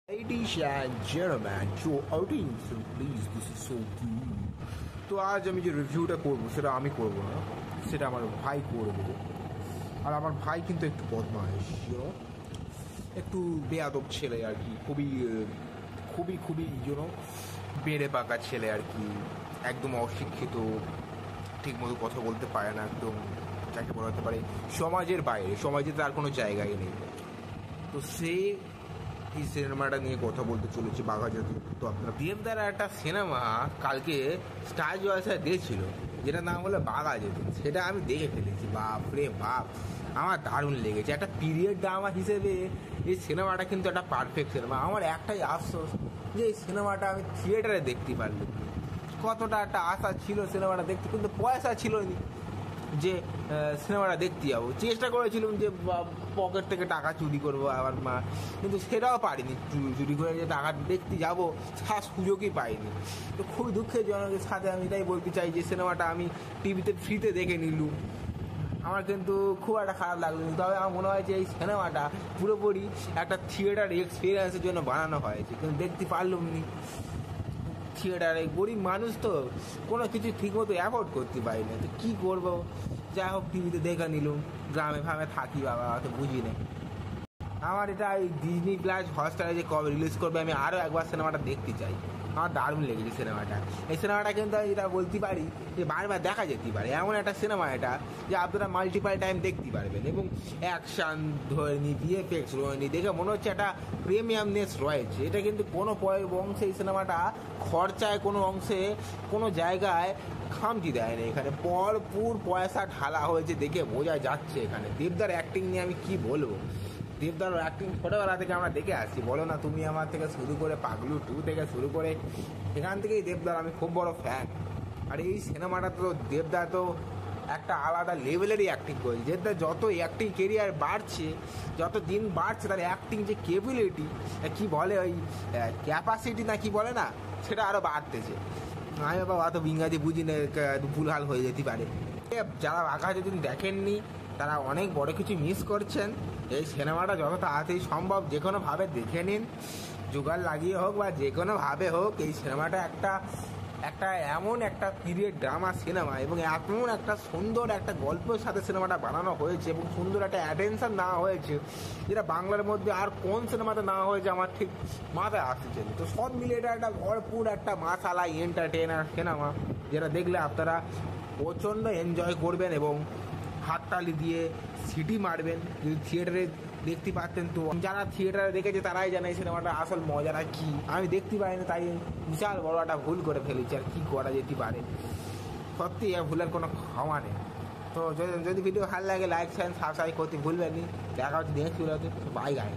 Ladies and gentlemen, your audience, please, this is so cool. তো আজ আমি যে রিভিউটা করবো সেটা আমি করবো না, সেটা আমার ভাই করবে। আর আমার ভাই কিন্তু একটু বদমাইশ, একটু বেয়াদব ছেলে আর কি, খুবই খুবই খুবই বেড়ে পাকা ছেলে আর কি, একদম অশিক্ষিত, ঠিক মতো কথা বলতে পারে না, একদম যাকে বলা হতে পারে সমাজের বাইরে, সমাজে তার কোনো জায়গায় নেই। তো সে এই সিনেমাটা নিয়ে কথা বলতে চলেছে বাঘাযতীন। তো আপনারা দেবদার একটা সিনেমা কালকে স্টার জলসায় দিয়েছিল, যেটার নাম হলো বাঘাযতীন। সেটা আমি দেখে ফেলেছি, বাপ রে বাপ, আমার দারুণ লেগেছে। একটা পিরিয়ড ড্রামা হিসেবে এই সিনেমাটা কিন্তু একটা পারফেক্ট সিনেমা। আমার একটাই আফসোস যে এই সিনেমাটা আমি থিয়েটারে দেখতে পারলাম। কতটা একটা আশা ছিল সিনেমাটা দেখতে, কিন্তু পয়সা ছিল না যে সিনেমাটা দেখতে যাবো। চেষ্টা করেছিলাম যে পকেট থেকে টাকা চুরি করবো আবার মা, কিন্তু সেটাও পারিনি। চুরি করে যে টাকা দেখতে যাবো তার সুযোগই পাইনি। তো খুবই দুঃখজনকের সাথে আমি এটাই বলতে চাই যে সিনেমাটা আমি টিভিতে ফ্রিতে দেখে নিলুম, আমার কিন্তু খুব একটা খারাপ লাগলো। তবে আমার মনে হয় যে এই সিনেমাটা পুরোপুরি একটা থিয়েটার এক্সপিরিয়েন্সের জন্য বানানো হয়েছে, কিন্তু দেখতে পারলাম নি। থিয়েটারে গরিব মানুষ তো কোনো কিছু ঠিকমতো অ্যাফোর্ড করতে পারি না, তো কী করবো। যাই হোক, টিভিতে দেখে নিলাম, গ্রামে ফামে থাকি, বাবা অত বুঝি না। আমার এটা এই ডিজনি প্লাস হটস্টারে যে কবে রিলিজ করবে, আমি আরও একবার সিনেমাটা দেখতে চাই। আমার দারুণ লেগেছে সিনেমাটা। এই সিনেমাটা কিন্তু আমি এটা বলতে পারি যে বারবার দেখা যেতে পারে, এমন একটা সিনেমা এটা যে আপনারা মাল্টিপাল টাইম দেখতে পারবেন। এবং অ্যাকশান ধরে নি, ভিএফএক্স রয়ে দেখে মনে হচ্ছে একটা প্রিমিয়ামনেস রয়েছে। এটা কিন্তু কোনো অংশে এই সিনেমাটা খরচায় কোনো অংশে কোনো জায়গায় খামতি দেয় না। এখানে ভরপুর পয়সা ঢালা হয়েছে, দেখে বোঝা যাচ্ছে। এখানে দেবদার অ্যাক্টিং নিয়ে আমি কি বলবো। দেবদার অ্যাক্টিং ছোটোবেলা থেকে আমরা দেখে আসছি, বলো না তুমি আমার থেকে শুরু করে পাগলু 2 থেকে শুরু করে, এখান থেকেই দেবদার আমি খুব বড় ফ্যান। আর এই সিনেমাটা তো দেবদা তো একটা আলাদা লেভেলেরই অ্যাক্টিং করেছে। দেবদার যত অ্যাক্টিং কেরিয়ার বাড়ছে, যত দিন বাড়ছে, তার অ্যাক্টিং যে ক্যাপাবিলিটি, কী বলে ওই ক্যাপাসিটি না কি বলে না, সেটা আরও বাড়তেছে। আমি বাবা অত ইংরাজি বুঝি না, ভুলহাল হয়ে যেতে পারে। যারা বাঘাযতীন দেখেননি তারা অনেক বড় কিছু মিস করছেন। এই সিনেমাটা যত তাড়াতাড়ি সম্ভব যে কোনোভাবে দেখে নিন, জোগাড় লাগিয়ে হোক বা যে কোনোভাবে হোক। এই সিনেমাটা একটা এমন একটা পিরিয়ড ড্রামা সিনেমা, এবং এমন একটা সুন্দর একটা গল্পের সাথে সিনেমাটা বানানো হয়েছে, এবং সুন্দর একটা অ্যাটেনশন নেওয়া হয়েছে, যেটা বাংলার মধ্যে আর কোন সিনেমাতে নেওয়া হয়েছে আমার ঠিক মাথায় আসছে। তো সব মিলে এটা একটা ভরপুর একটা মাসালা এন্টারটেইনার সিনেমা, যেটা দেখলে আপনারা প্রচণ্ড এনজয় করবেন এবং হাততালি দিয়ে সিটি মারবেন। যদি থিয়েটারে দেখতে পারতেন, তো যারা থিয়েটারে দেখেছে তারাই জানে এই সিনেমাটা আসল মজাটা কী। আমি দেখতে পাইনি, তাই বিশাল বড় একটা ভুল করে ফেলেছি। আর কী করা যেতে পারে, সত্যি এর ভুলের কোনো ক্ষমা নেই। তো যদি ভিডিও ভালো লাগে লাইক শেয়ার সাবস্ক্রাইব করতে ভুলবেন নি। দেখা হচ্ছে নেক্সট ভিডিওতে। Bye guys.